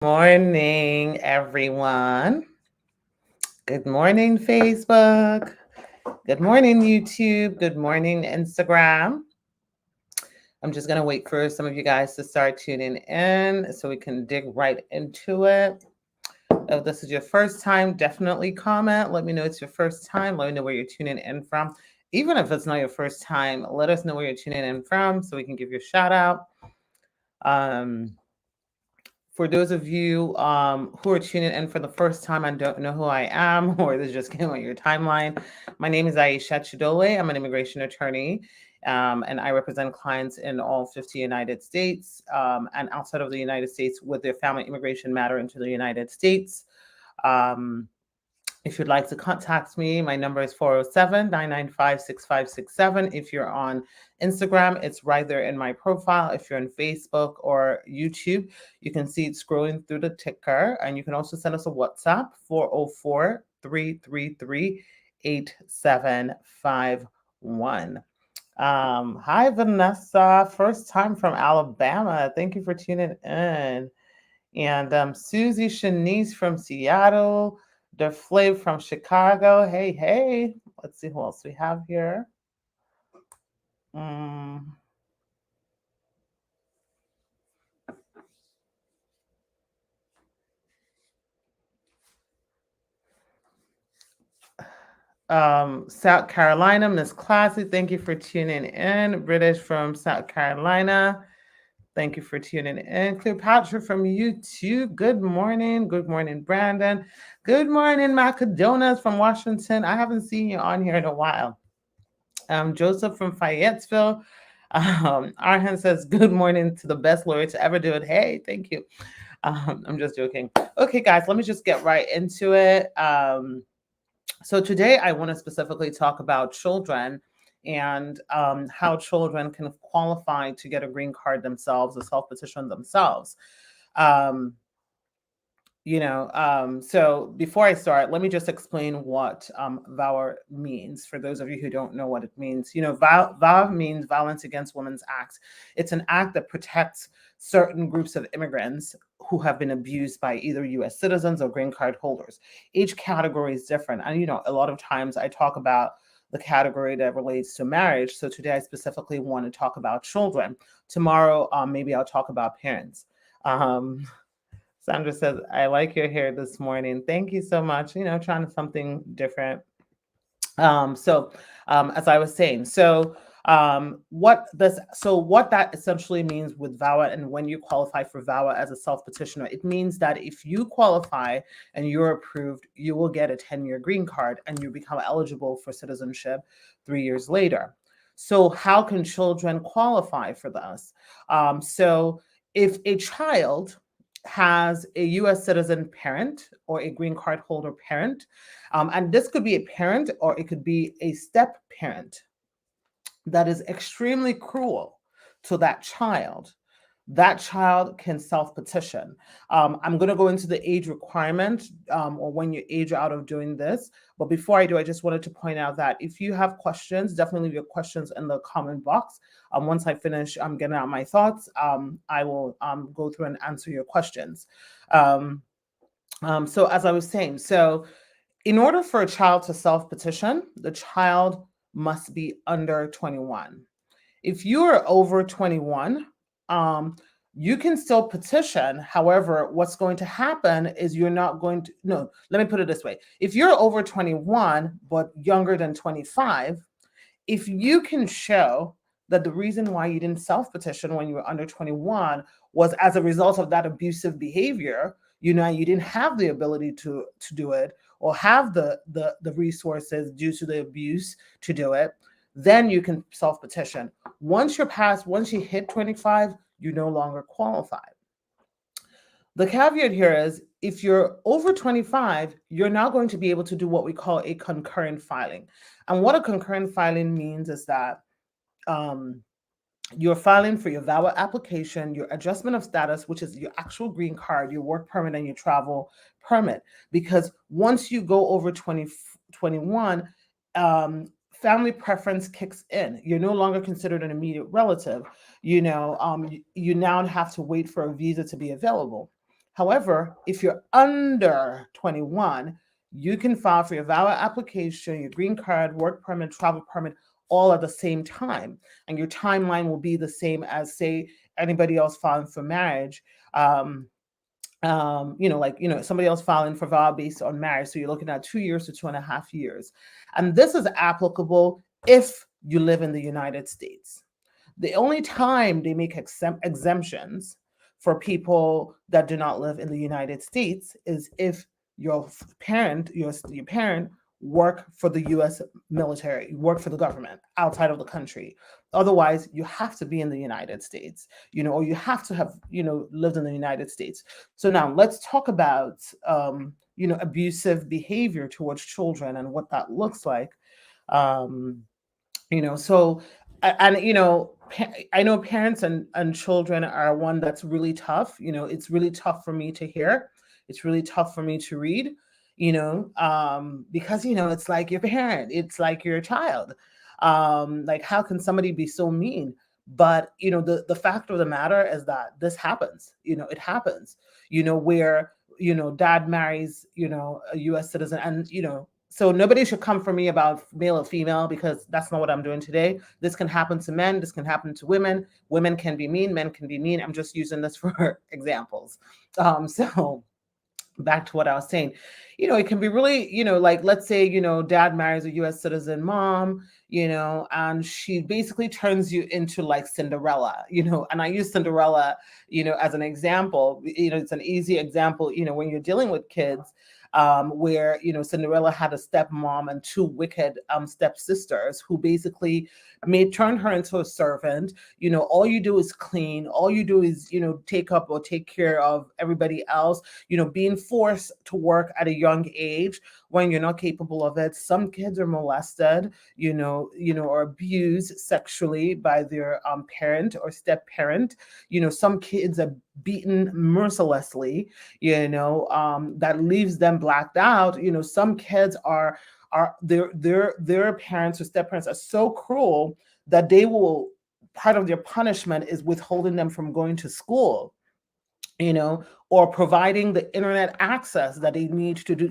Morning, everyone. Good morning, Facebook. Good morning, YouTube. Good morning, Instagram. I'm just going to wait for some of you guys to start tuning in so we can dig right into it. If this is your first time, definitely comment. Let me know it's your first time. Let me know where you're tuning in from. Even if it's not your first time, let us know where you're tuning in from so we can give you a shout out. Um, for those of you who are tuning in for the first time and don't know who I am, or this just came on your timeline, my name is Aisha Chidole. I'm an immigration attorney, and I represent clients in all 50 United States and outside of the United States with their family immigration matter into the United States. Um, if you'd like to contact me, my number is 407-995-6567. If you're on Instagram, it's right there in my profile. If you're on Facebook or YouTube, you can see it scrolling through the ticker. And you can also send us a WhatsApp, 404-333-8751. Hi, Vanessa. First time from Alabama. Thank you for tuning in. And Susie Shanice from Seattle, DeFlav from Chicago. Hey, hey. Let's see who else we have here. Mm. South Carolina, Miss Classy, thank you for tuning in. British from South Carolina, thank you for tuning in. Cleopatra from YouTube, good morning. Good morning, Brandon. Good morning, Macedonas from Washington. I haven't seen you on here in a while. Joseph from Fayetteville. Arhan says, good morning to the best lawyer to ever do it. Hey, thank you. I'm just joking. Okay, guys, let me just get right into it. So today I want to specifically talk about children and how children can qualify to get a green card themselves, a self-petition themselves. Um, so before I start, let me just explain what VAWA means for those of you who don't know what it means. VAWA means Violence Against Women's Act. It's an act that protects certain groups of immigrants who have been abused by either U.S. citizens or green card holders. Each category is different. And, a lot of times I talk about the category that relates to marriage. So today I specifically want to talk about children. Tomorrow, maybe I'll talk about parents. Sandra says, I like your hair this morning. Thank you so much. Trying something different. As I was saying, what that essentially means with VAWA and when you qualify for VAWA as a self-petitioner, it means that if you qualify and you're approved, you will get a 10-year green card and you become eligible for citizenship 3 years later. So how can children qualify for this? If a child has a U.S. citizen parent or a green card holder parent, and this could be a parent or it could be a step parent that is extremely cruel to that child can self-petition. I'm going to go into the age requirement or when you age out of doing this. But before I do, I just wanted to point out that if you have questions, definitely leave your questions in the comment box. Once I finish getting out my thoughts, I will go through and answer your questions. So as I was saying, in order for a child to self-petition, the child must be under 21. If you are over 21, you can still petition. However, what's going to happen is you're not going to, no, let me put it this way. If you're over 21, but younger than 25, if you can show that the reason why you didn't self-petition when you were under 21 was as a result of that abusive behavior, you didn't have the ability to do it or have the resources due to the abuse to do it, then you can self-petition. Once you hit 25, you no longer qualify. The caveat here is if you're over 25, you're now going to be able to do what we call a concurrent filing. And what a concurrent filing means is that you're filing for your VAWA application, your adjustment of status, which is your actual green card, your work permit, and your travel permit. Because once you go over 21, family preference kicks in. You're no longer considered an immediate relative. You now have to wait for a visa to be available. However, if you're under 21, you can file for your VAWA application, your green card, work permit, travel permit, all at the same time. And your timeline will be the same as, say, anybody else filing for marriage. Somebody else filing for VAWA based on marriage. So you're looking at 2 years to 2.5 years. And this is applicable if you live in the United States. The only time they make exemptions for people that do not live in the United States is if your parent work for the U.S. military, work for the government outside of the country. Otherwise, you have to be in the United States, or you have to have, lived in the United States. So now let's talk about, abusive behavior towards children and what that looks like. Um, so, I know parents and children are one that's really tough. It's really tough for me to hear. It's really tough for me to read, because, it's like your parent, it's like your child. Like, how can somebody be so mean? But, the fact of the matter is that this happens, it happens, where, dad marries, a US citizen, and, so nobody should come for me about male or female, because that's not what I'm doing today. This can happen to men. This can happen to women. Women can be mean. Men can be mean. I'm just using this for examples. So back to what I was saying, it can be really, like, let's say, dad marries a US citizen mom, and she basically turns you into like Cinderella, and I use Cinderella, as an example. It's an easy example, when you're dealing with kids, where, Cinderella had a stepmom and two wicked stepsisters who basically turn her into a servant. All you do is clean. All you do is, take up or take care of everybody else, being forced to work at a young age when you're not capable of it. Some kids are molested, or abused sexually by their parent or step parent. Some kids are beaten mercilessly, that leaves them blacked out. Some kids are their parents or step parents are so cruel that they will, part of their punishment is withholding them from going to school, or providing the internet access that they need to do.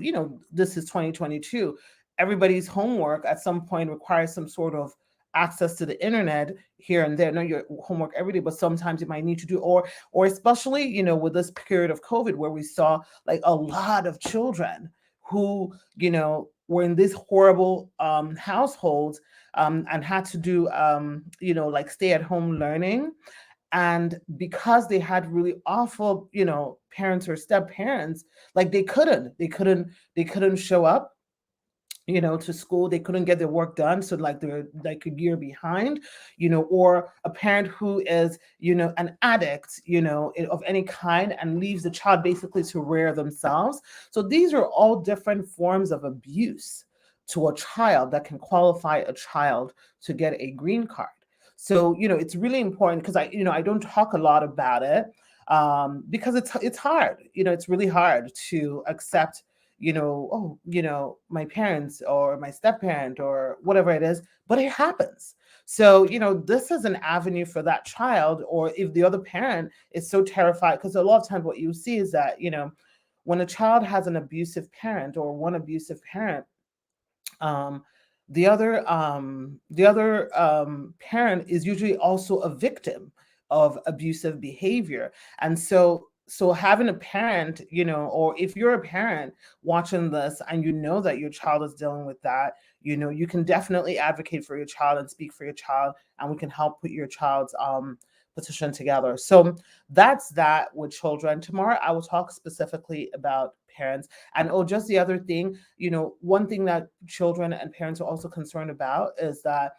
This is 2022. Everybody's homework at some point requires some sort of access to the internet here and there. Not your homework every day, but sometimes you might need to do, or especially, with this period of COVID, where we saw like a lot of children who, were in these horrible households, and had to do, like stay at home learning. And because they had really awful, parents or step parents, like they couldn't show up, to school. They couldn't get their work done. So like they're like a year behind, or a parent who is, an addict, of any kind, and leaves the child basically to rear themselves. So these are all different forms of abuse to a child that can qualify a child to get a green card. So, it's really important, because I don't talk a lot about it, because it's hard. It's really hard to accept, my parents or my step parent or whatever it is, but it happens. So, this is an avenue for that child. Or if the other parent is so terrified, because a lot of times what you see is that, when a child has an abusive parent or one abusive parent, um, the other parent is usually also a victim of abusive behavior. And so having a parent, or if you're a parent watching this and you know that your child is dealing with that, you can definitely advocate for your child and speak for your child, and we can help put your child's petition together. So that's that with children. Tomorrow I will talk specifically about parents. And just the other thing, one thing that children and parents are also concerned about is that,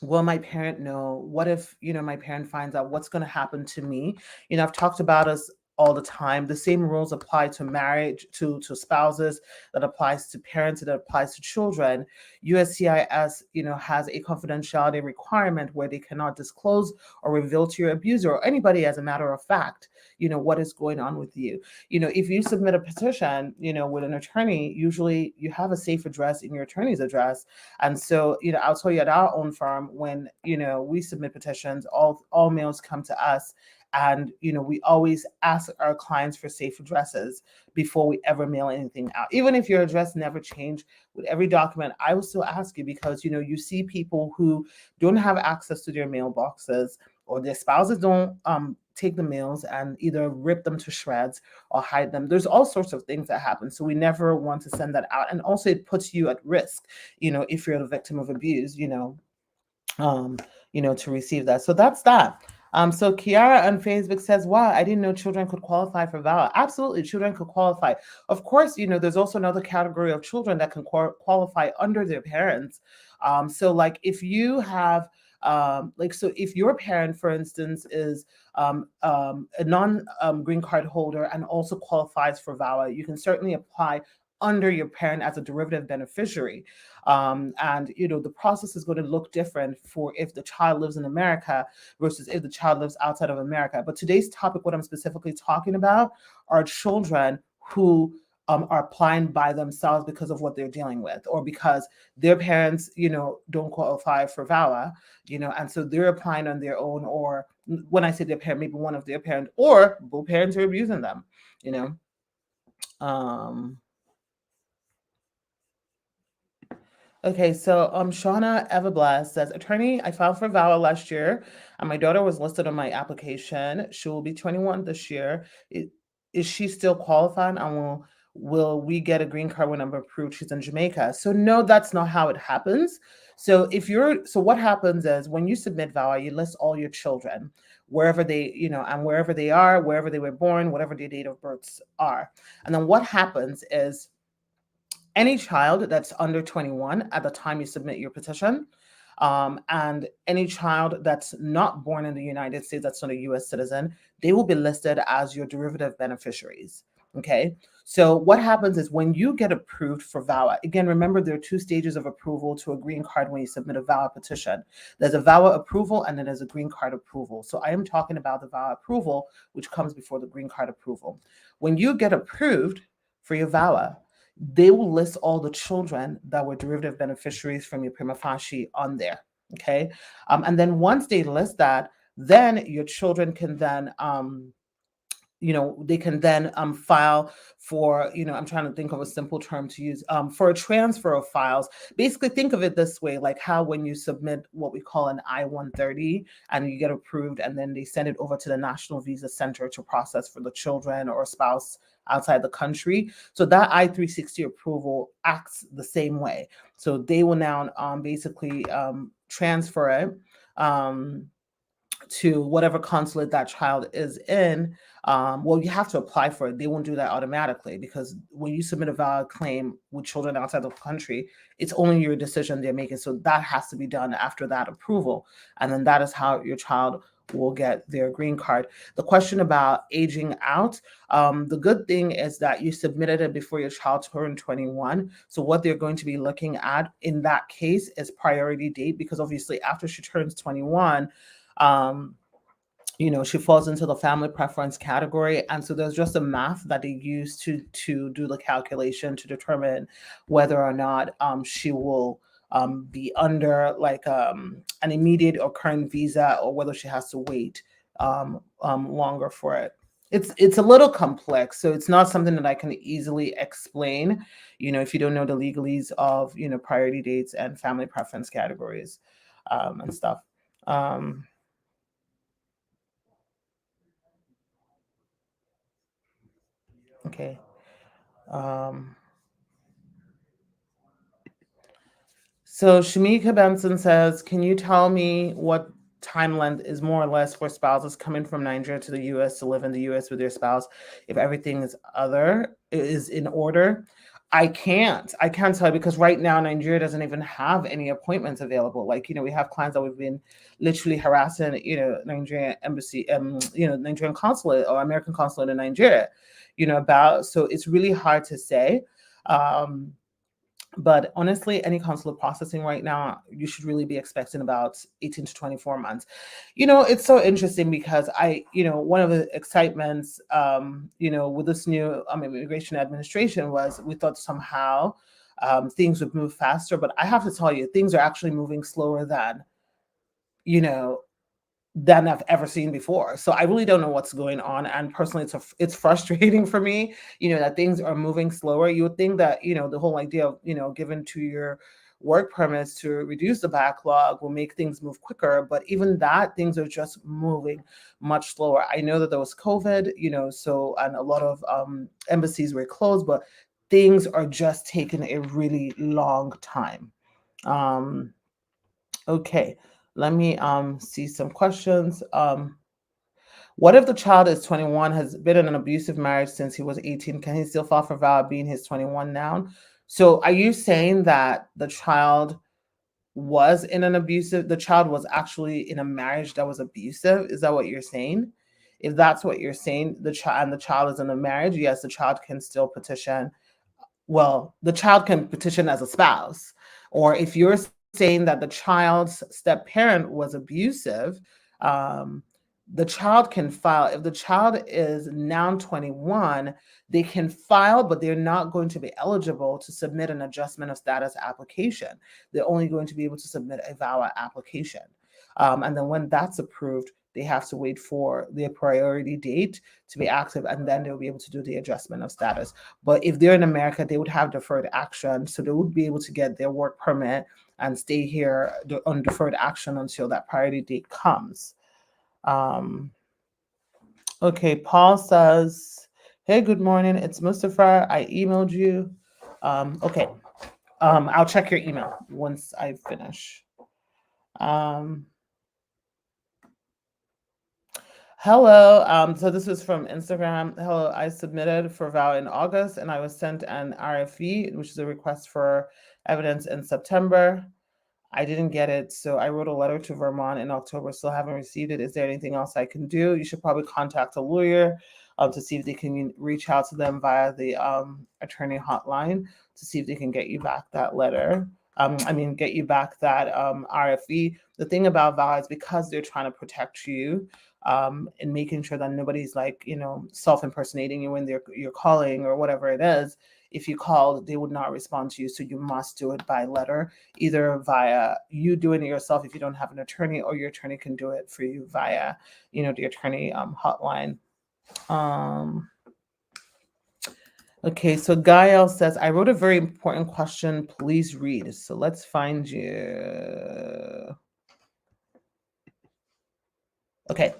will my parent know? What if, my parent finds out? What's going to happen to me? I've talked about us all the time. The same rules apply to marriage, to spouses, that applies to parents, that applies to children. USCIS, has a confidentiality requirement where they cannot disclose or reveal to your abuser or anybody, as a matter of fact, what is going on with you. If you submit a petition, with an attorney, usually you have a safe address in your attorney's address. And so, I'll tell you, at our own firm, when, we submit petitions, all mails come to us, And, we always ask our clients for safe addresses before we ever mail anything out. Even if your address never changed with every document, I will still ask you because, you see people who don't have access to their mailboxes, or their spouses don't take the mails and either rip them to shreds or hide them. There's all sorts of things that happen. So we never want to send that out. And also it puts you at risk, if you're the victim of abuse, to receive that. So that's that. So Kiara on Facebook says, wow, I didn't know children could qualify for VAWA. Absolutely, children could qualify. Of course, there's also another category of children that can qualify under their parents. So like if you have, so if your parent, for instance, is a non-green card holder and also qualifies for VAWA, you can certainly apply under your parent as a derivative beneficiary. And the process is going to look different for if the child lives in America versus if the child lives outside of America. But today's topic, what I'm specifically talking about, are children who are applying by themselves because of what they're dealing with, or because their parents, don't qualify for VAWA, and so they're applying on their own. Or when I say their parent, maybe one of their parents or both parents are abusing them, Okay, so Shauna Everblast says, Attorney, I filed for VAWA last year and my daughter was listed on my application. She will be 21 this year. Is she still qualified, and will we get a green card when I'm approved? She's in Jamaica. So no, that's not how it happens. So what happens is when you submit VAWA, you list all your children, wherever they, and wherever they are, wherever they were born, whatever their date of births are. And then what happens is, any child that's under 21 at the time you submit your petition, and any child that's not born in the United States, that's not a U.S. citizen, they will be listed as your derivative beneficiaries. Okay, so what happens is when you get approved for VAWA, again, remember there are two stages of approval to a green card when you submit a VAWA petition. There's a VAWA approval and then there's a green card approval. So I am talking about the VAWA approval, which comes before the green card approval. When you get approved for your VAWA, they will list all the children that were derivative beneficiaries from your prima facie on there. Okay. And then once they list that, then your children can then, they can then file for, I'm trying to think of a simple term to use, for a transfer of files. Basically, think of it this way, like how when you submit what we call an I-130 and you get approved and then they send it over to the National Visa Center to process for the children or spouse outside the country. So that I-360 approval acts the same way. So they will now basically transfer it to whatever consulate that child is in. Well, you have to apply for it. They won't do that automatically, because when you submit a valid claim with children outside the country, it's only your decision they're making. So that has to be done after that approval. And then that is how your child will get their green card. The question about aging out, the good thing is that you submitted it before your child turned 21. So what they're going to be looking at in that case is priority date, because obviously after she turns 21, she falls into the family preference category. And so there's just a math that they use to do the calculation to determine whether or not she will be under like an immediate or current visa, or whether she has to wait longer for it. It's a little complex, so it's not something that I can easily explain, if you don't know the legalese of, priority dates and family preference categories and stuff. Okay. So Shamika Benson says, can you tell me what time length is more or less for spouses coming from Nigeria to the U.S. to live in the U.S. with their spouse if everything is in order? I can't tell you, because right now Nigeria doesn't even have any appointments available. Like, we have clients that we've been literally harassing, Nigerian embassy, Nigerian consulate or American consulate in Nigeria, about. So it's really hard to say. But honestly, any consular processing right now, you should really be expecting about 18 to 24 months. It's so interesting because one of the excitements, with this new immigration administration was we thought somehow things would move faster. But I have to tell you, things are actually moving slower than, than I've ever seen before. So I really don't know what's going on. And personally, it's frustrating for me, that things are moving slower. You would think that, the whole idea of, given to your work permits to reduce the backlog will make things move quicker. But even that, things are just moving much slower. I know that there was COVID, so, and a lot of embassies were closed, but things are just taking a really long time. Um, Okay, let me see some questions. What if the child is 21, has been in an abusive marriage since he was 18? Can he still file for VAWA being his 21 now? So are you saying that the child was actually in a marriage that was abusive? Is that what you're saying? If that's what you're saying, the child is in a marriage, yes, the child can still petition. Well, the child can petition as a spouse. Or if you're saying that the child's step parent was abusive, um, the child can file. If the child is now 21, they can file, but they're not going to be eligible to submit an adjustment of status application. They're only going to be able to submit a VAWA application. And then when that's approved, they have to wait for their priority date to be active, and then they'll be able to do the adjustment of status. But if they're in America, they would have deferred action. So they would be able to get their work permit and stay here on deferred action until that priority date comes. Okay, Paul says, hey, good morning. It's Mustafa. I emailed you. Okay. I'll check your email once I finish. Hello. So this is from Instagram. Hello, I submitted for VAWA in August and I was sent an RFE, which is a request for evidence, in September. I didn't get it, so I wrote a letter to Vermont in October. Still haven't received it. Is there anything else I can do? You should probably contact a lawyer to see if they can reach out to them via the attorney hotline to see if they can get you back that letter. Get you back that RFE. The thing about VAWA is because they're trying to protect you and making sure that nobody's self-impersonating you when you're calling or whatever it is. If you call, they would not respond to you. So you must do it by letter, either via you doing it yourself if you don't have an attorney, or your attorney can do it for you via, the attorney hotline. Okay, so Gael says, I wrote a very important question. Please read. So let's find you. Okay.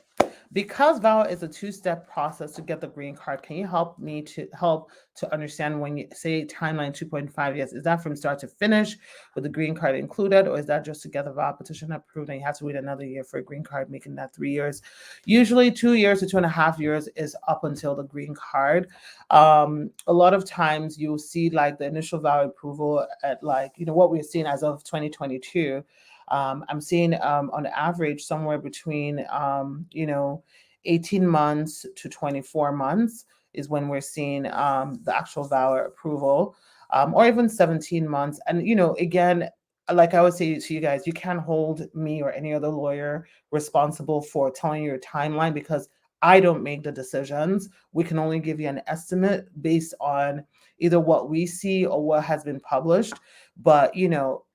Because VAWA is a two-step process to get the green card, can you help to understand when you say timeline 2.5 years? Is that from start to finish with the green card included, or is that just to get the VAWA petition approved and you have to wait another year for a green card, making that 3 years? Usually 2 years to 2.5 years is up until the green card. A lot of times you'll see the initial VAWA approval at what we're seeing as of 2022. I'm seeing on average somewhere between 18 months to 24 months is when we're seeing the actual VAWA approval, or even 17 months. And again, like I always say to you guys, you can't hold me or any other lawyer responsible for telling you your timeline, because I don't make the decisions. We can only give you an estimate based on either what we see or what has been published. But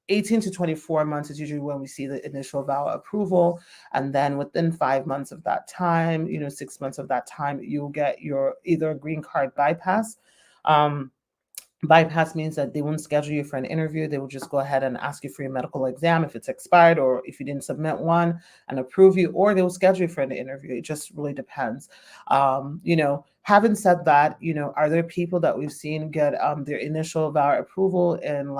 18 to 24 months is usually when we see the initial VAWA approval. And then within 5 months of that time, 6 months of that time, you'll get your either a green card bypass. Bypass means that they won't schedule you for an interview. They will just go ahead and ask you for your medical exam if it's expired, or if you didn't submit one, and approve you, or they will schedule you for an interview. It just really depends. Having said that, are there people that we've seen get their initial VAWA approval in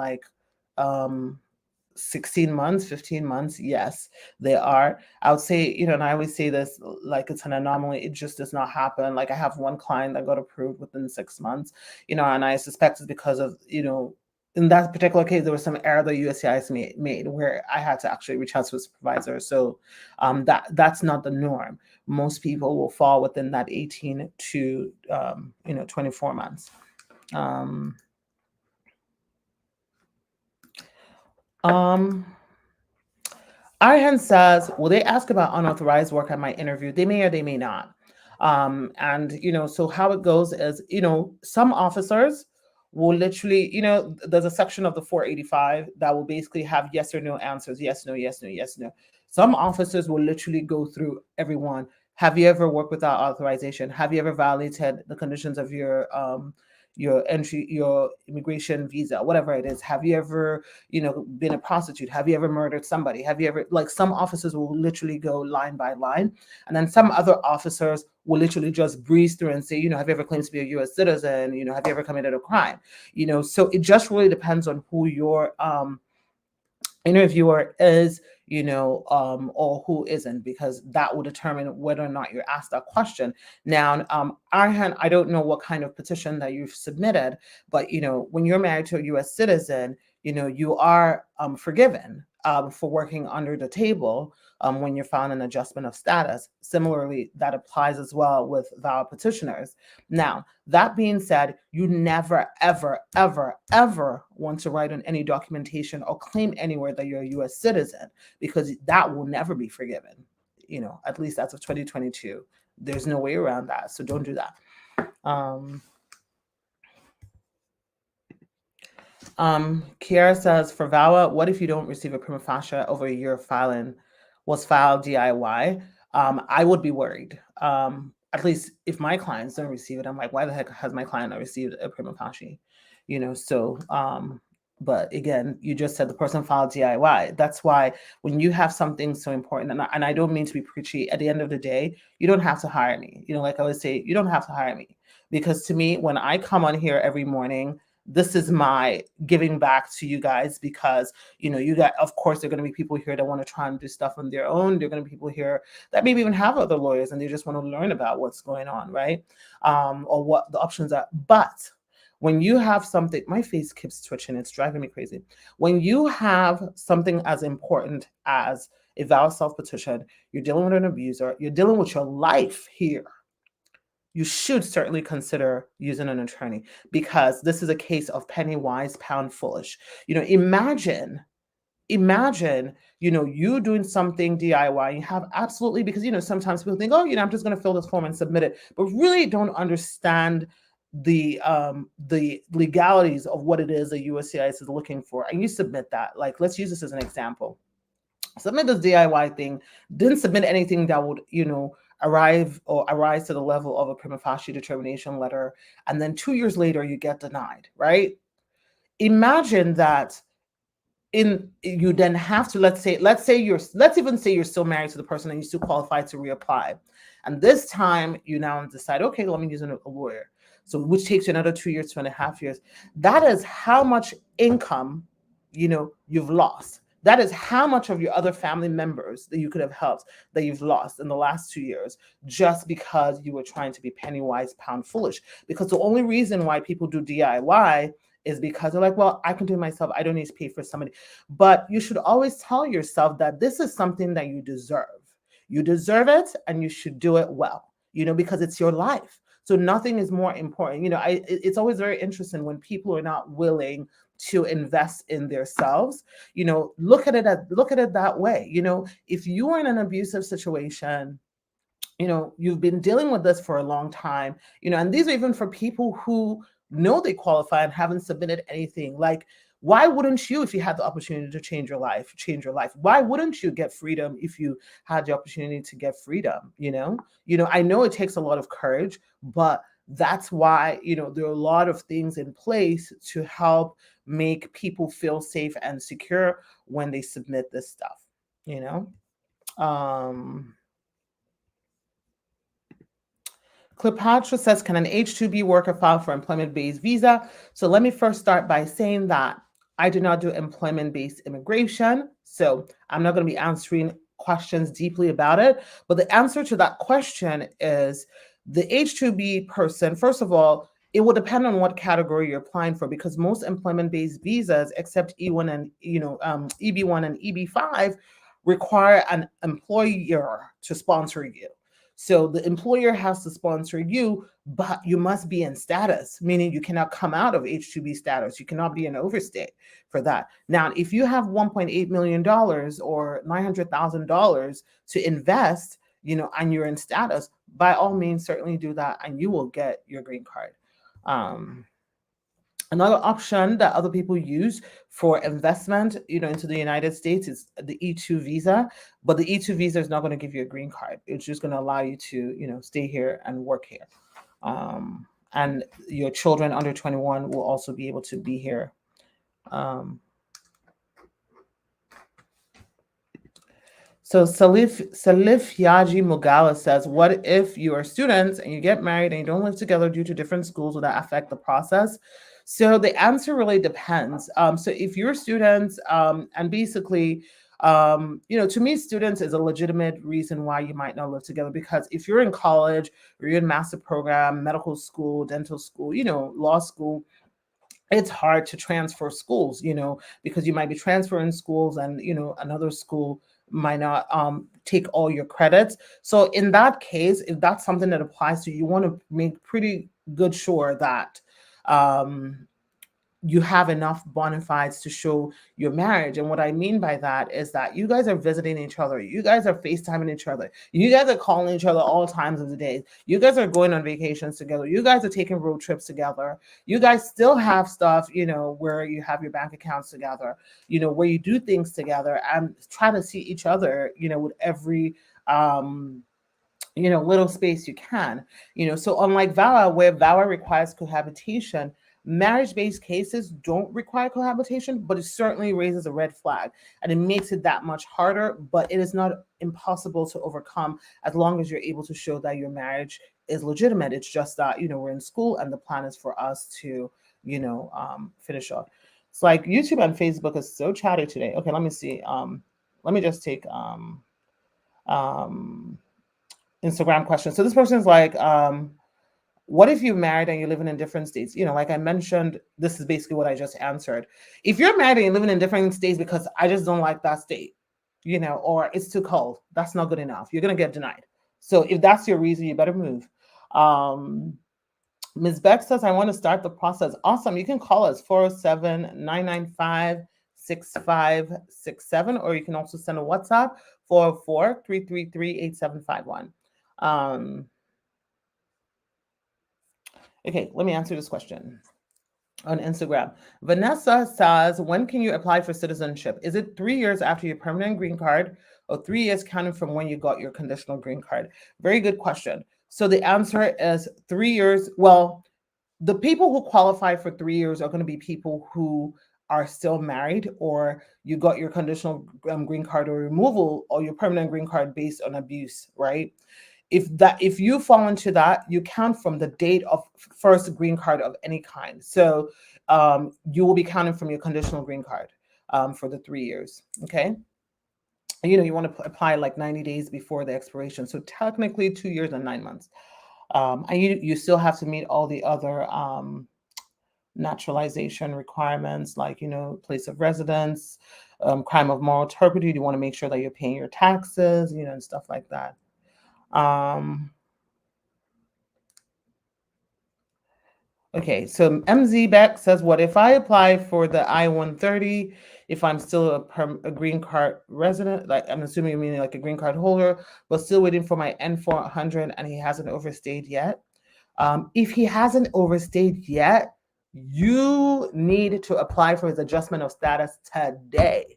16 months, 15 months? Yes, they are. I would say, and I always say this like it's an anomaly. It just does not happen. I have one client that got approved within 6 months, and I suspect it's because of, in that particular case, there was some error the USCIS made where I had to actually reach out to a supervisor. So that's not the norm. Most people will fall within that 18 to 24 months. Arhan says, will they ask about unauthorized work at my interview? They may or they may not. So how it goes is, some officers will literally, there's a section of the 485 that will basically have yes or no answers. Yes, no, yes, no, yes, no. Some officers will literally go through everyone. Have you ever worked without authorization? Have you ever violated the conditions of your entry, your immigration visa, whatever it is? Have you ever, been a prostitute? Have you ever murdered somebody? Have you ever, like, some officers will literally go line by line, and then some other officers will literally just breeze through and say, have you ever claimed to be a U.S. citizen? Have you ever committed a crime? So it just really depends on who your interviewer is, or who isn't, because that will determine whether or not you're asked that question. Now, Arhan, I don't know what kind of petition that you've submitted, but when you're married to a U.S. citizen, you are forgiven for working under the table when you're found an adjustment of status. Similarly, that applies as well with VAWA petitioners. Now, that being said, you never, ever, ever, ever want to write on any documentation or claim anywhere that you're a U.S. citizen, because that will never be forgiven. At least as of 2022, there's no way around that. So don't do that. Kiara says, for VAWA, what if you don't receive a prima facie over a year was filed DIY? I would be worried. At least if my clients don't receive it, I'm like, why the heck has my client not received a prima facie? But again, you just said the person filed DIY. That's why when you have something so important, and I don't mean to be preachy, at the end of the day, you don't have to hire me. Like I always say, you don't have to hire me, because to me, when I come on here every morning, this is my giving back to you guys, because you got, of course, there are going to be people here that want to try and do stuff on their own. There are going to be people here that maybe even have other lawyers and they just want to learn about what's going on, right? Or what the options are. But when you have something, my face keeps twitching, it's driving me crazy. When you have something as important as a VAWA self-petition, you're dealing with an abuser, you're dealing with your life here, you should certainly consider using an attorney, because this is a case of penny wise, pound foolish. Imagine, you doing something DIY, you have absolutely, because, sometimes people think, oh, I'm just going to fill this form and submit it, but really don't understand the legalities of what it is that USCIS is looking for. And you submit that. Like, let's use this as an example. Submit this DIY thing, didn't submit anything that would, rise to the level of a prima facie determination letter, and then 2 years later you get denied, right? Imagine that you then have to, let's even say you're still married to the person and you still qualify to reapply, and this time you now decide, okay, let me use a lawyer, so which takes you another 2 years, 2.5 years. That is how much income you've lost. That is how much of your other family members that you could have helped that you've lost in the last 2 years, just because you were trying to be penny wise, pound foolish. Because the only reason why people do DIY is because they're like, well, I can do it myself, I don't need to pay for somebody. But you should always tell yourself that this is something that you deserve. You deserve it, and you should do it well, because it's your life. So nothing is more important. It's always very interesting when people are not willing to invest in themselves. Look at it that way. If you are in an abusive situation, you've been dealing with this for a long time, and these are even for people who know they qualify and haven't submitted anything. Like, why wouldn't you, if you had the opportunity to change your life? Why wouldn't you get freedom if you had the opportunity to get freedom? I know it takes a lot of courage, but that's why, there are a lot of things in place to help make people feel safe and secure when they submit this stuff, Cleopatra says, can an H-2B worker file for employment-based visa? So let me first start by saying that I do not do employment-based immigration. So I'm not going to be answering questions deeply about it. But the answer to that question is the H-2B person, first of all, it will depend on what category you're applying for, because most employment-based visas, except E1 and EB1 and EB5, require an employer to sponsor you. So the employer has to sponsor you, but you must be in status, meaning you cannot come out of H-2B status. You cannot be an overstay for that. Now, if you have $1.8 million or $900,000 to invest, and you're in status, by all means, certainly do that, and you will get your green card. Another option that other people use for investment, into the United States is the E2 visa, but the E2 visa is not going to give you a green card. It's just going to allow you to, stay here and work here. And your children under 21 will also be able to be here. So Salif Yaji Mugala says, what if you are students and you get married and you don't live together due to different schools? Will that affect the process? So the answer really depends. So if you're students, and basically, to me, students is a legitimate reason why you might not live together, because if you're in college or you're in master program, medical school, dental school, law school, it's hard to transfer schools, because you might be transferring schools and, another school might not take all your credits. So in that case, if that's something that applies to you, you want to make pretty good sure that you have enough bona fides to show your marriage. And what I mean by that is that you guys are visiting each other. You guys are FaceTiming each other. You guys are calling each other all times of the day. You guys are going on vacations together. You guys are taking road trips together. You guys still have stuff, where you have your bank accounts together, where you do things together and try to see each other, with every, little space you can, so unlike VAWA, where VAWA requires cohabitation, marriage-based cases don't require cohabitation, but it certainly raises a red flag and it makes it that much harder, but it is not impossible to overcome as long as you're able to show that your marriage is legitimate. It's just that, we're in school and the plan is for us to, finish off. It's like YouTube and Facebook is so chatty today. Okay, let me see. Let me just take Instagram question. So this person is like, what if you're married and you're living in different states? Like I mentioned, this is basically what I just answered. If you're married and you're living in different states because I just don't like that state, or it's too cold, that's not good enough. You're going to get denied. So if that's your reason, you better move. Ms. Beck says, I want to start the process. Awesome. You can call us 407-995-6567, or you can also send a WhatsApp 404-333-8751. Okay, let me answer this question on Instagram. Vanessa says, when can you apply for citizenship? Is it 3 years after your permanent green card or 3 years counting from when you got your conditional green card? Very good question. So the answer is 3 years. Well, the people who qualify for 3 years are going to be people who are still married, or you got your conditional green card or removal or your permanent green card based on abuse, right? If you fall into that, you count from the date of first green card of any kind. So you will be counting from your conditional green card for the 3 years. Okay. You want to apply like 90 days before the expiration. So technically 2 years and 9 months. And you still have to meet all the other naturalization requirements, like, place of residence, crime of moral turpitude. You want to make sure that you're paying your taxes, and stuff like that. Okay, so MZ Beck says, what if I apply for the I-130 if I'm still a green card resident? Like, I'm assuming you mean like a green card holder, but still waiting for my N-400 and he hasn't overstayed yet. If he hasn't overstayed yet, you need to apply for his adjustment of status today,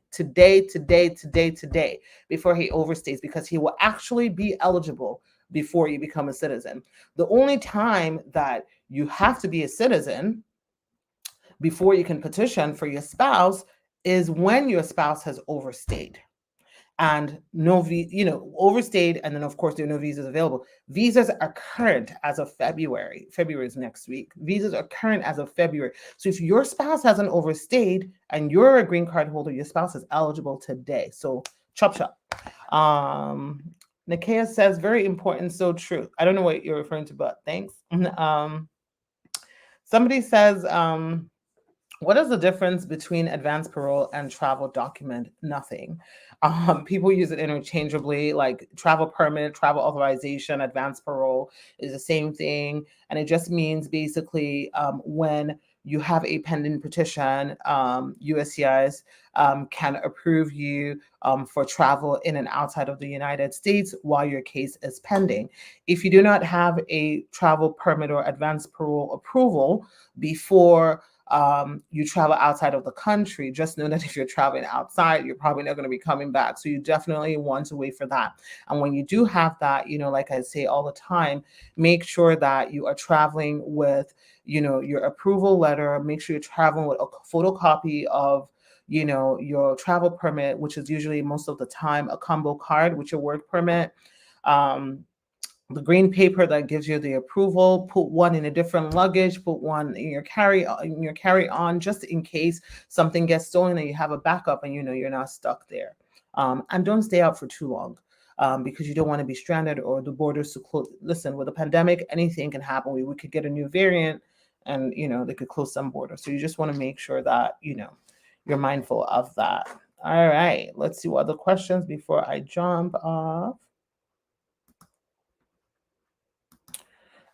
before he overstays, because he will actually be eligible before you become a citizen. The only time that you have to be a citizen before you can petition for your spouse is when your spouse has overstayed. And overstayed, and then of course there are no visas available. Visas are current as of February. February is next week. Visas are current as of February. So if your spouse hasn't overstayed and you're a green card holder, your spouse is eligible today. So chop. Nakia says, very important, so true. I don't know what you're referring to, but thanks. Somebody says, what is the difference between advance parole and travel document? Nothing. People use it interchangeably, like travel permit, travel authorization, advance parole is the same thing. And it just means basically when you have a pending petition, USCIS can approve you for travel in and outside of the United States while your case is pending. If you do not have a travel permit or advance parole approval before you travel outside of the country, just know that if you're traveling outside, you're probably not going to be coming back. So you definitely want to wait for that. And when you do have that, like I say all the time, make sure that you are traveling with, your approval letter. Make sure you're traveling with a photocopy of, your travel permit, which is usually most of the time a combo card with your work permit. The green paper that gives you the approval, put one in a different luggage, put one in your carry-on, just in case something gets stolen and you have a backup and you're not stuck there. And don't stay out for too long, because you don't want to be stranded or the borders to close. Listen, with a pandemic, anything can happen. We could get a new variant and they could close some borders. So you just want to make sure that you're mindful of that. All right, let's see what other questions before I jump off.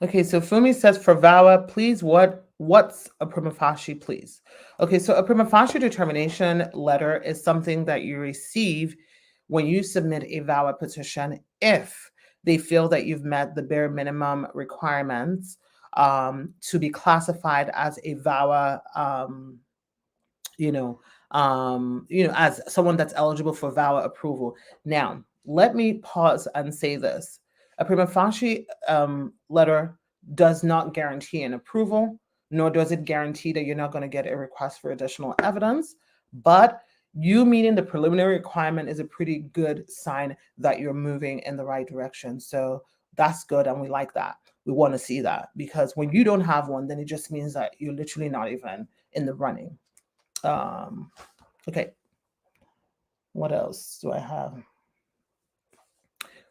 Okay, so Fumi says, for VAWA, please, what's a prima facie, please? Okay, so a prima facie determination letter is something that you receive when you submit a VAWA petition if they feel that you've met the bare minimum requirements to be classified as a VAWA, as someone that's eligible for VAWA approval. Now, let me pause and say this. A prima facie letter does not guarantee an approval, nor does it guarantee that you're not going to get a request for additional evidence. But you meeting the preliminary requirement is a pretty good sign that you're moving in the right direction. So that's good, and we like that. We want to see that, because when you don't have one, then it just means that you're literally not even in the running. Okay. What else do I have?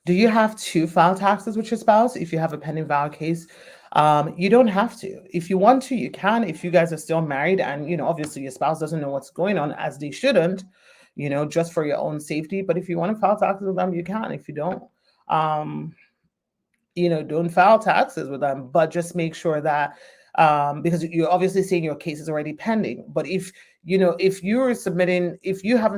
Do you have to file taxes with your spouse if you have a pending VAWA case? You don't have to. If you want to, you can. If you guys are still married and, obviously your spouse doesn't know what's going on, as they shouldn't, just for your own safety. But if you want to file taxes with them, you can. If you don't, don't file taxes with them, but just make sure that, because you're obviously saying your case is already pending. But if you haven't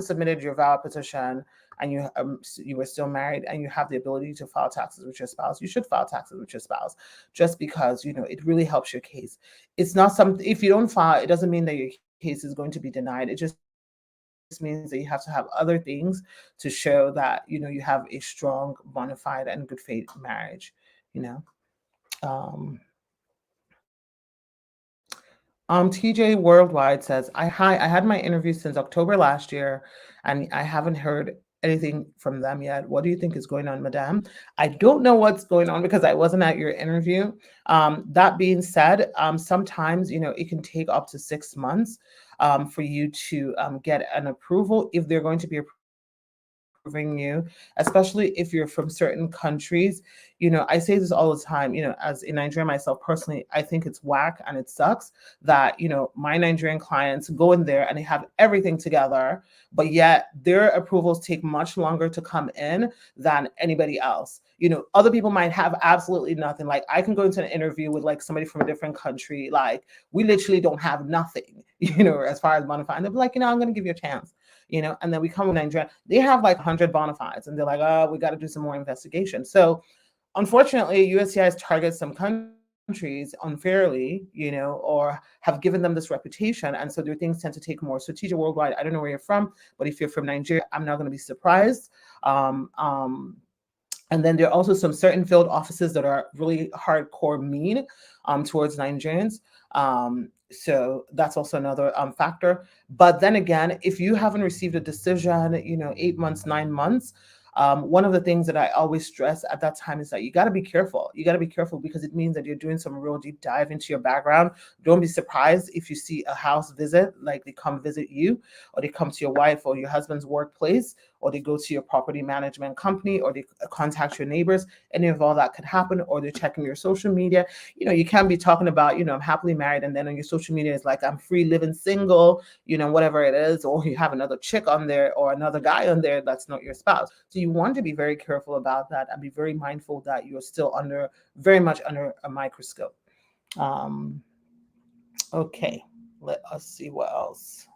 submitted your VAWA petition and you were still married and you have the ability to file taxes with your spouse, you should file taxes with your spouse, just because, it really helps your case. It's not something, if you don't file, it doesn't mean that your case is going to be denied. It just means that you have to have other things to show that, you have a strong, bona fide and good faith marriage, TJ Worldwide says, I had my interview since October last year, and I haven't heard anything from them yet. What do you think is going on, madam? I don't know what's going on because I wasn't at your interview. That being said, sometimes, it can take up to 6 months for you to get an approval if they're going to be approving you, especially if you're from certain countries. I say this all the time, as a Nigerian myself personally, I think it's whack and it sucks that, my Nigerian clients go in there and they have everything together, but yet their approvals take much longer to come in than anybody else. Other people might have absolutely nothing. Like, I can go into an interview with like somebody from a different country. Like, we literally don't have nothing, as far as bona fide. And they'll be like, I'm going to give you a chance. And then we come with Nigeria, they have like 100 bona fides and they're like, oh, we got to do some more investigation. So unfortunately, USCIS targets some countries unfairly, or have given them this reputation. And so their things tend to take more. So TJ Worldwide, I don't know where you're from, but if you're from Nigeria, I'm not going to be surprised. And then there are also some certain field offices that are really hardcore mean towards Nigerians. So that's also another factor. But then again, if you haven't received a decision, 8 months, 9 months, one of the things that I always stress at that time is that you got to be careful. You got to be careful because it means that you're doing some real deep dive into your background. Don't be surprised if you see a house visit, like they come visit you, or they come to your wife or your husband's workplace, or they go to your property management company, or they contact your neighbors. Any of all that could happen, or they're checking your social media. You can't be talking about, I'm happily married, and then on your social media it's like, I'm free, living single, whatever it is, or you have another chick on there or another guy on there that's not your spouse. So you want to be very careful about that and be very mindful that you're still very much under a microscope. Okay, let us see what else.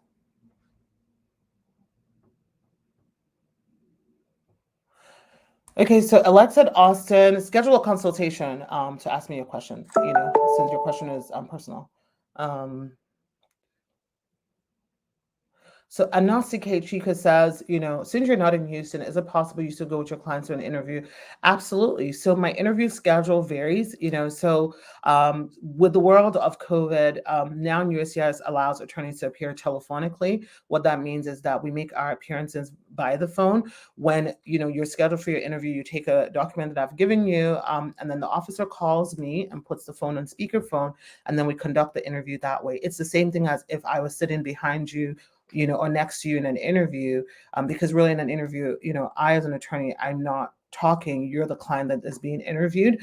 Okay, so Alexa Austin, schedule a consultation to ask me a question, since your question is personal. So Anasi Chika says, since you're not in Houston, is it possible you still go with your clients to an interview? Absolutely. So my interview schedule varies, so with the world of COVID, now USCIS allows attorneys to appear telephonically. What that means is that we make our appearances by the phone. When, you're scheduled for your interview, you take a document that I've given you, and then the officer calls me and puts the phone on speakerphone, and then we conduct the interview that way. It's the same thing as if I was sitting behind you, or next to you in an interview, because really in an interview, I as an attorney, I'm not talking, you're the client that is being interviewed.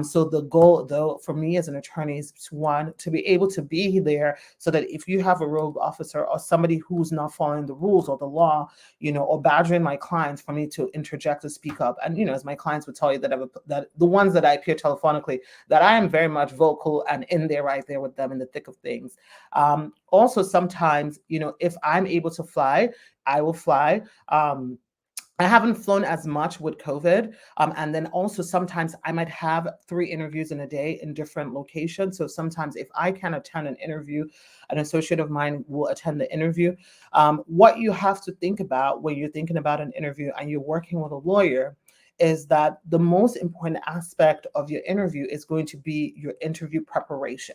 So the goal, though, for me as an attorney is to be able to be there so that if you have a rogue officer or somebody who's not following the rules or the law, or badgering my clients, for me to interject or speak up. And, as my clients would tell you that the ones that I appear telephonically, that I am very much vocal and in there right there with them in the thick of things. Also, sometimes, if I'm able to fly, I will fly. I haven't flown as much with COVID. And then also sometimes I might have 3 interviews in a day in different locations. So sometimes if I can attend an interview, an associate of mine will attend the interview. What you have to think about when you're thinking about an interview and you're working with a lawyer is that the most important aspect of your interview is going to be your interview preparation,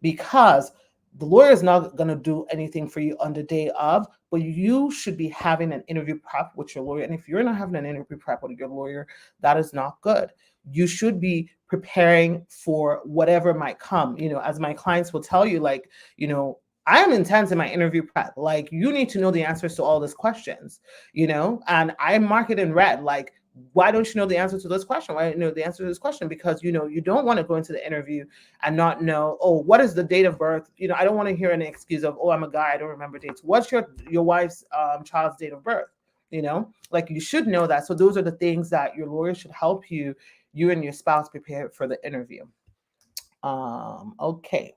because the lawyer is not going to do anything for you on the day of, but you should be having an interview prep with your lawyer. And if you're not having an interview prep with your lawyer, that is not good. You should be preparing for whatever might come. As my clients will tell you, like, I am intense in my interview prep. Like, you need to know the answers to all these questions, and I mark it in red. Like, why don't you know the answer to this question? Why don't you know the answer to this question? Because, you don't want to go into the interview and not know, oh, what is the date of birth? I don't want to hear any excuse of, oh, I'm a guy, I don't remember dates. What's your wife's child's date of birth? Like, you should know that. So those are the things that your lawyer should help you and your spouse prepare for the interview. Okay.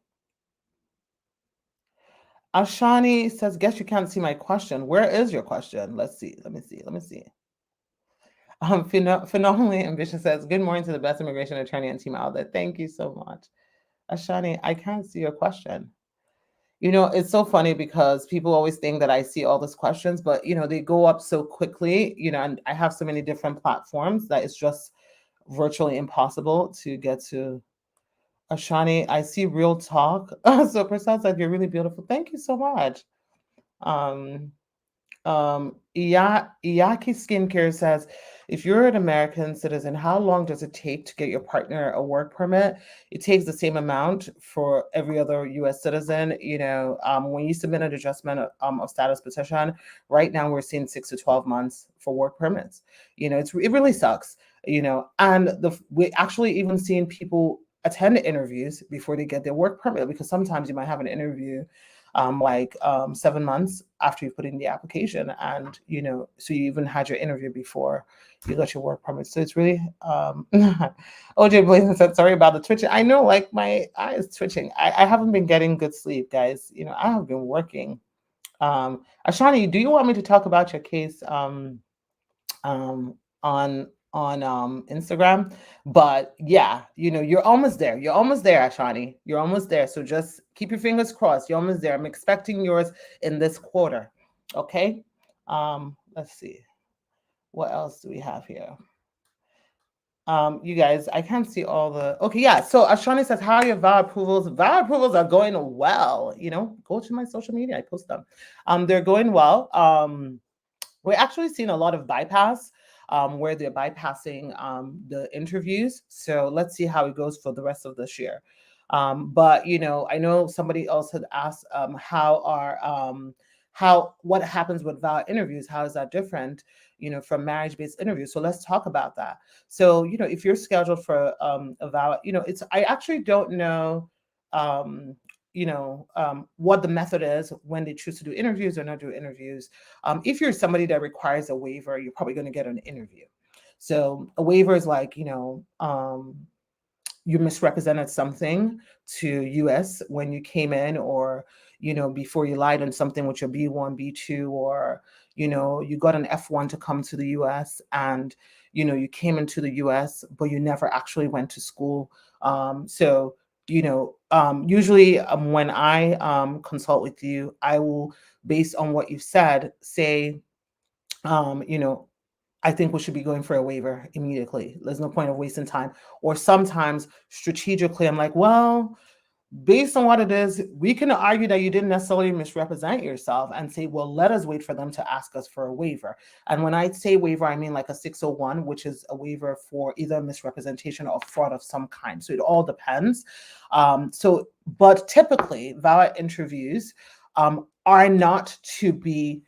Ashani says, guess you can't see my question. Where is your question? Let's see. Let me see. Phenomenally Ambitious says, good morning to the best immigration attorney and team out there. Thank you so much. Ashani, I can't see your question. It's so funny because people always think that I see all these questions, but, they go up so quickly, and I have so many different platforms that it's just virtually impossible to get to. Ashani, I see real talk. So Prasad said, you're really beautiful. Thank you so much. Iyaki Skincare says, if you're an American citizen, how long does it take to get your partner a work permit? It takes the same amount for every other U.S. citizen. When you submit an adjustment of status petition, right now we're seeing 6 to 12 months for work permits. It really sucks. And we actually even seeing people attend interviews before they get their work permit, because sometimes you might have an interview 7 months after you put in the application, and so you even had your interview before you got your work permit. So it's really OJ Blazing said, sorry about the twitching. I know, like, my eye is twitching. I haven't been getting good sleep, guys. I have been working. Ashani, do you want me to talk about your case on Instagram? But yeah, you're almost there. You're almost there, Ashani. You're almost there. So just keep your fingers crossed. You're almost there. I'm expecting yours in this quarter. Okay. Let's see. What else do we have here? You guys, I can't see all the. Okay, yeah. So Ashani says, how are your VAWA approvals? VAWA approvals are going well. Go to my social media. I post them. They're going well. We're actually seeing a lot of bypass, where they're bypassing the interviews. So let's see how it goes for the rest of this year. But I know somebody else had asked what happens with VAWA interviews? How is that different, from marriage-based interviews? So let's talk about that. So if you're scheduled for a VAWA, I actually don't know. What the method is when they choose to do interviews or not do interviews. If you're somebody that requires a waiver, you're probably going to get an interview. So a waiver is like, you misrepresented something to US when you came in, or, before you lied on something with your B1, B2, or, you got an F1 to come to the US, and, you came into the US, but you never actually went to school. So Usually when I consult with you, I will, based on what you said, say, um, you know, I think we should be going for a waiver immediately. There's no point of wasting time. Or sometimes strategically, I'm like, well, based on what it is, we can argue that you didn't necessarily misrepresent yourself and say, well, let us wait for them to ask us for a waiver. And when I say waiver, I mean like a 601, which is a waiver for either misrepresentation or fraud of some kind. So it all depends. But typically, VAWA interviews are not to be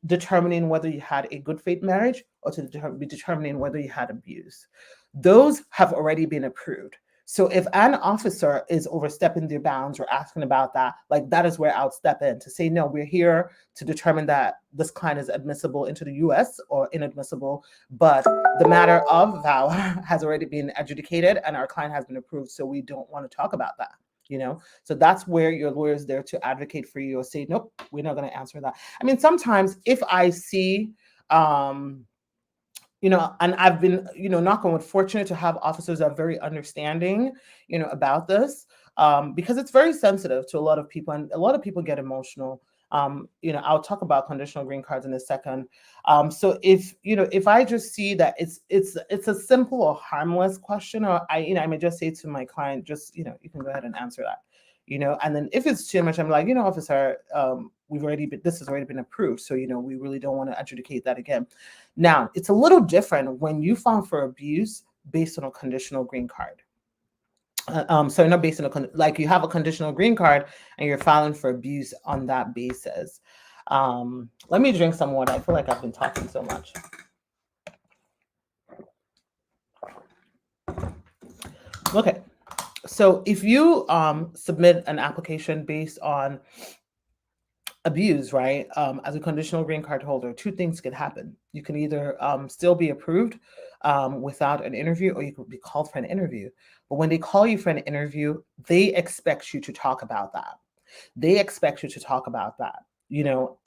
determining whether you had a good faith marriage or to be determining whether you had abuse. Those have already been approved. So if an officer is overstepping their bounds or asking about that, like that is where I'll step in to say, no, we're here to determine that this client is admissible into the US or inadmissible, but the matter of VAWA has already been adjudicated and our client has been approved. So we don't want to talk about that. So that's where your lawyer is there to advocate for you or say, nope, we're not going to answer that. I mean, sometimes if I see, and I've been, knock on wood, fortunate to have officers that are very understanding, about this, because it's very sensitive to a lot of people, and a lot of people get emotional. I'll talk about conditional green cards in a second. So if I just see that it's a simple or harmless question, or I may just say to my client, just, you can go ahead and answer that. And then if it's too much, I'm like, officer, this has already been approved. So, we really don't want to adjudicate that again. Now, it's a little different when you file for abuse based on a conditional green card. So not based on like you have a conditional green card and you're filing for abuse on that basis. Let me drink some water. I feel like I've been talking so much. Okay. So if you submit an application based on abuse, right, as a conditional green card holder, two things could happen. You can either still be approved without an interview, or you could be called for an interview. But when they call you for an interview, they expect you to talk about that.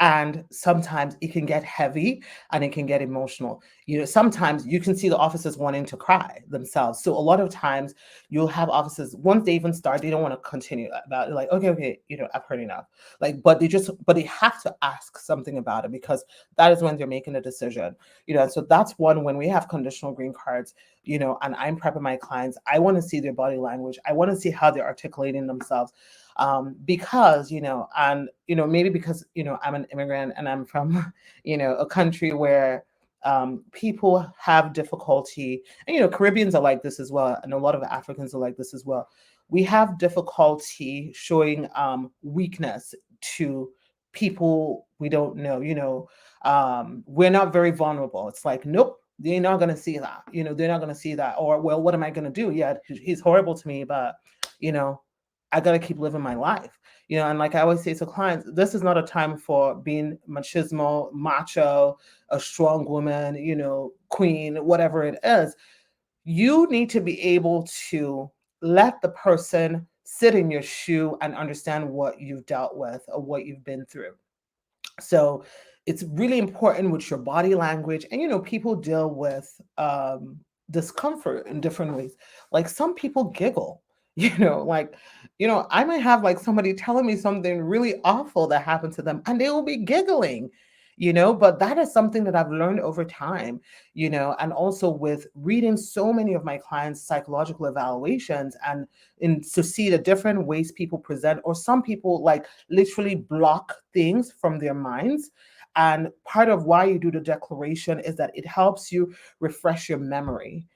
And sometimes it can get heavy and it can get emotional. Sometimes you can see the officers wanting to cry themselves. So a lot of times you'll have officers, once they even start, they don't want to continue about it. Like, okay, I've heard enough. Like, but they have to ask something about it, because that is when they're making a decision. So that's one. When we have conditional green cards, and I'm prepping my clients, I want to see their body language. I want to see how they're articulating themselves. Because, maybe because, I'm an immigrant and I'm from, a country where people have difficulty, and, Caribbeans are like this as well. And a lot of Africans are like this as well. We have difficulty showing weakness to people we don't know. We're not very vulnerable. It's like, nope, they're not going to see that. They're not going to see that. Or, well, what am I going to do? Yeah, he's horrible to me, but, I got to keep living my life, and like I always say to clients, this is not a time for being machismo, macho, a strong woman, queen, whatever it is. You need to be able to let the person sit in your shoe and understand what you've dealt with or what you've been through. So it's really important with your body language. And, people deal with discomfort in different ways. Like some people giggle, I might have like somebody telling me something really awful that happened to them and they will be giggling, but that is something that I've learned over time, and also with reading so many of my clients' psychological evaluations and to see the different ways people present, or some people like literally block things from their minds. And part of why you do the declaration is that it helps you refresh your memory,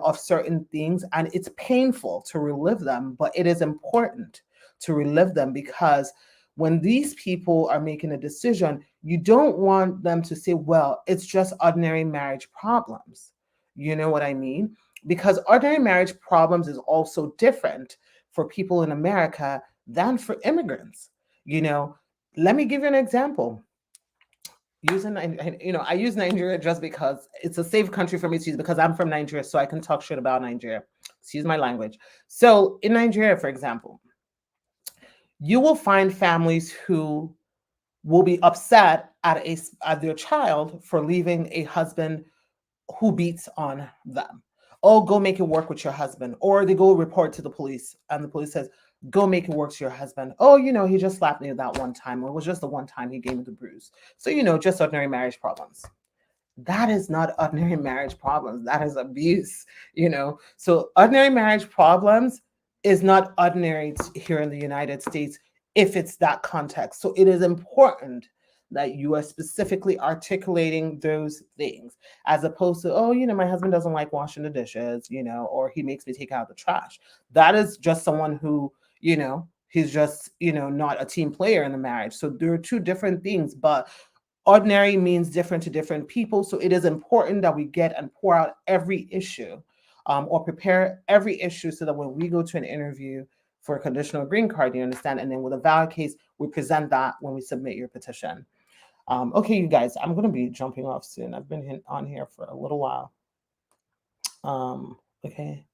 of certain things. And it's painful to relive them, but it is important to relive them, because when these people are making a decision, you don't want them to say, well, it's just ordinary marriage problems. You know what I mean? Because ordinary marriage problems is also different for people in America than for immigrants. Let me give you an example. I use Nigeria just because it's a safe country for me to use, because I'm from Nigeria, so I can talk shit about Nigeria. Excuse my language. So in Nigeria, for example, you will find families who will be upset at their child for leaving a husband who beats on them. oh, go make it work with your husband. Or they go report to the police and the police says, go make it work to your husband. Oh, he just slapped me that one time, or it was just the one time he gave me the bruise. So, just ordinary marriage problems. That is not ordinary marriage problems. That is abuse. So ordinary marriage problems is not ordinary here in the United States if it's that context. So it is important that you are specifically articulating those things as opposed to, oh, my husband doesn't like washing the dishes, or he makes me take out the trash. That is just someone who, he's just, not a team player in the marriage. So there are two different things, but ordinary means different to different people. So it is important that we get and pour out every issue, or prepare every issue so that when we go to an interview for a conditional green card, you understand? And then with a VAWA case, we present that when we submit your petition. Okay, you guys, I'm going to be jumping off soon. I've been on here for a little while. Okay.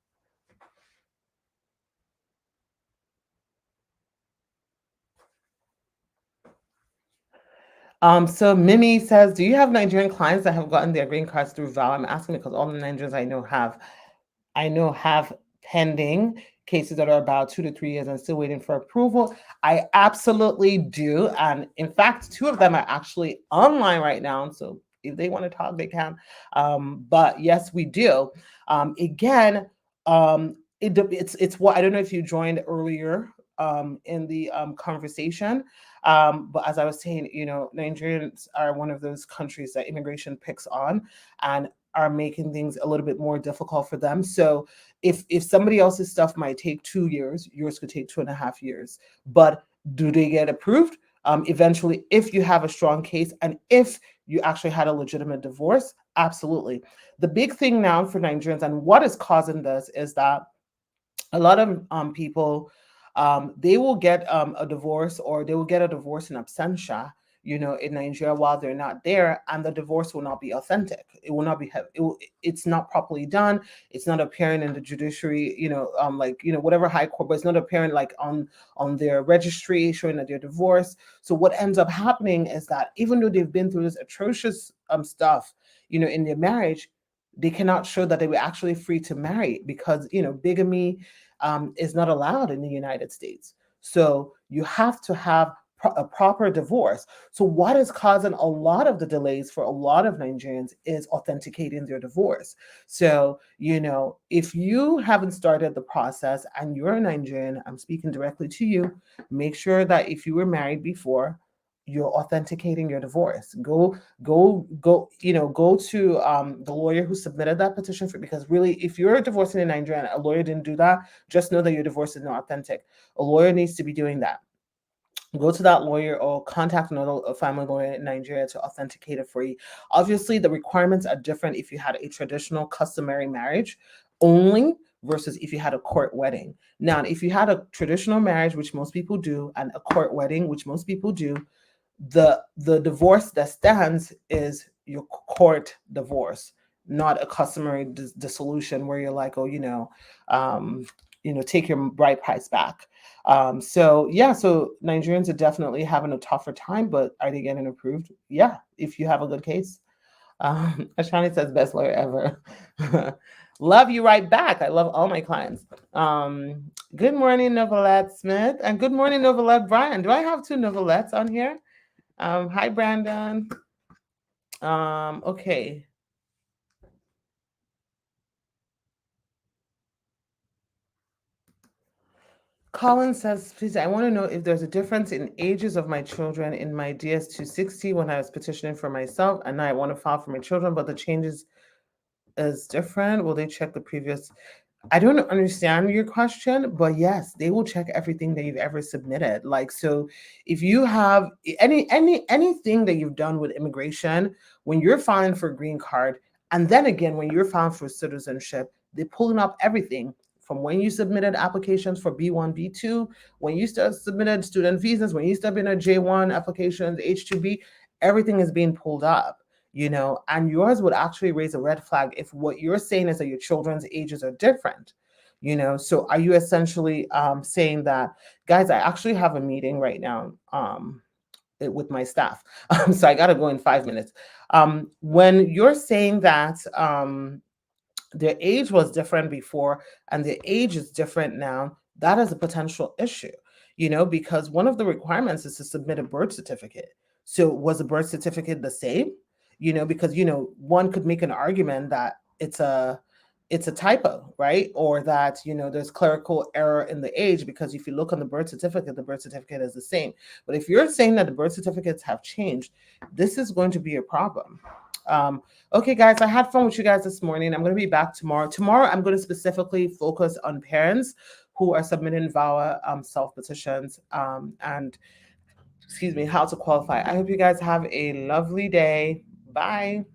So Mimi says, do you have Nigerian clients that have gotten their green cards through VAWA? I'm asking because all the Nigerians I know have pending cases that are about 2 to 3 years and still waiting for approval. I absolutely do. And in fact, 2 of them are actually online right now. So if they want to talk, they can. But yes, we do. Again, it's what I don't know if you joined earlier in the conversation. But as I was saying, Nigerians are one of those countries that immigration picks on and are making things a little bit more difficult for them. So if somebody else's stuff might take 2 years, yours could take 2.5 years. But do they get approved? Eventually, if you have a strong case and if you actually had a legitimate divorce, absolutely. The big thing now for Nigerians and what is causing this is that a lot of people, they will get a divorce, or they will get a divorce in absentia, in Nigeria while they're not there, and the divorce will not be authentic. It will not be, it's not properly done. It's not appearing in the judiciary, whatever high court, but it's not appearing like on their registry showing that they're divorced. So what ends up happening is that even though they've been through this atrocious stuff, in their marriage, they cannot show that they were actually free to marry because, bigamy is not allowed in the United States. So you have to have a proper divorce. So what is causing a lot of the delays for a lot of Nigerians is authenticating their divorce. So, if you haven't started the process and you're a Nigerian, I'm speaking directly to you, make sure that if you were married before, you're authenticating your divorce. Go to the lawyer who submitted that petition for, because really, if you're divorcing in Nigeria and a lawyer didn't do that, just know that your divorce is not authentic. A lawyer needs to be doing that. Go to that lawyer or contact another family lawyer in Nigeria to authenticate it for you. Obviously, the requirements are different if you had a traditional customary marriage only versus if you had a court wedding. Now, if you had a traditional marriage, which most people do, and a court wedding, which most people do, the divorce that stands is your court divorce, not a customary dissolution where you're like, oh, take your bride price back. So Nigerians are definitely having a tougher time, but are they getting approved? Yeah, if you have a good case. Ashani says best lawyer ever. Love you right back. I love all my clients. Good morning, Novelette Smith, and good morning, Novelette Brian. Do I have 2 Novelettes on here? Hi, Brandon. Okay. Colin says, please, I want to know if there's a difference in ages of my children in my DS-260 when I was petitioning for myself, and now I want to file for my children, but the changes is different. Will they check the previous? I don't understand your question, but yes, they will check everything that you've ever submitted. Like, so if you have anything that you've done with immigration, when you're filing for a green card, and then again, when you're filing for citizenship, they're pulling up everything from when you submitted applications for B1, B2, when you submitted student visas, when you submitted J1 applications, H2B, everything is being pulled up. And yours would actually raise a red flag if what you're saying is that your children's ages are different. So are you essentially saying that, guys, I actually have a meeting right now with my staff. So I got to go in 5 minutes. When you're saying that their age was different before and their age is different now, that is a potential issue, because one of the requirements is to submit a birth certificate. So was the birth certificate the same? Because one could make an argument that it's a typo, right? Or that there's clerical error in the age, because if you look on the birth certificate is the same. But if you're saying that the birth certificates have changed, this is going to be a problem. Okay, guys, I had fun with you guys this morning. I'm going to be back tomorrow. Tomorrow, I'm going to specifically focus on parents who are submitting VAWA self-petitions and, excuse me, how to qualify. I hope you guys have a lovely day. Bye.